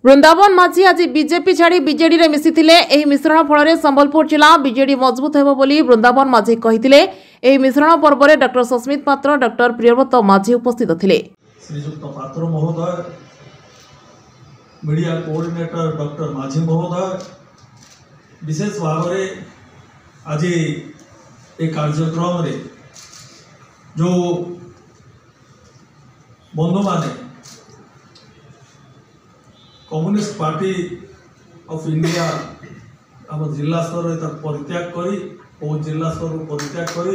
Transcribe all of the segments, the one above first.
वृंदावन माझी आज बीजेपी छाड़ी बीजेडी रे मिसिथिले। एही मिश्रण फल संबलपुर जिला बीजेडी मजबूत हेबो बोली वृंदावन माझी कहिथिले। एही मिश्रण पर्व में डॉक्टर सस्मित पात्र, डॉक्टर प्रियव्रत माझी उपस्थित थिले। श्रीजुक्त पात्र महोदय, मीडिया कोऑर्डिनेटर डॉक्टर माझी महोदय, विशेष भाव में आज एक कार्यक्रम रे जो बंधु माने कम्युनिस्ट पार्टी ऑफ इंडिया आम जिला स्तर परित्याग करी और जिला स्तर परित्याग करी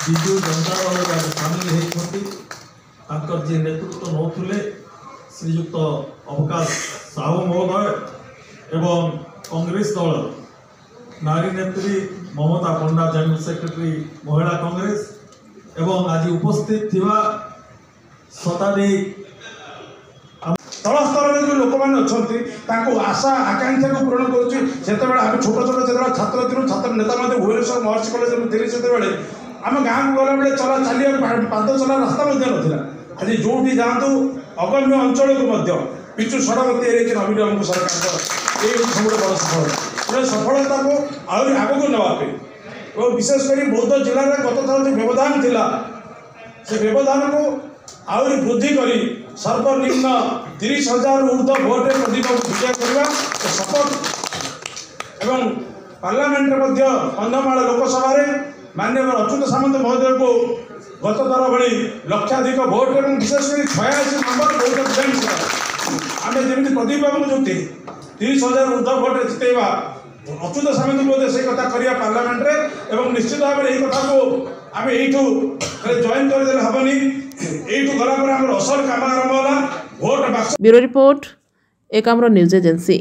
विजु जनता दल सामिल होकर जी नेतृत्व नौले श्रीजुक्त अवकाश साहू महोदय एवं कांग्रेस दल नारी नेत्री ममता पंडा जनरल सेक्रेटरी महिला कांग्रेस एवं आज उपस्थित थिबा शताधिक तल स्तर में जो लोक मैंने आशा आकांक्षा को पूरण कर आम छोट छोट जो छात्र थी छात्र नेता भुवनेश्वर महर्षि कॉलेज में थी से आम गाँव को गला बेले चला चलिए पाद चला रास्ता नाला आज जो जातु अगम्य अंचल को पिचु सड़क नवीन बाबू सरकार ये सब बड़ सफलता सफलता को आहरी आग को नापे और विशेषकर बौद्ध जिले में गत थर जो व्यवधान थिला से व्यवधान को आहरी वृद्धि करी सर्वनिम्न 30,000 ऊर्ध्व भोटे प्रदीप विजय करवा शपथ एवं पार्लियामेंट कंधमाल लोकसभा माननीय अच्युत सामंत महोदय को गत थर भली लक्षाधिक भोट और विशेषकर 86 नंबर भोट आम जमी प्रदीप बाबू जो 30,000 ऊर्ध्व भोटे जितेवा अच्युत सामंत महोदय से कथा करिया पार्लियामेंट एवं निश्चित भाव में यही कथा को आम यू जॉइन करदे हेनी यू गला असल काम आरंभ है vote. Bureau report Ekamra news agency.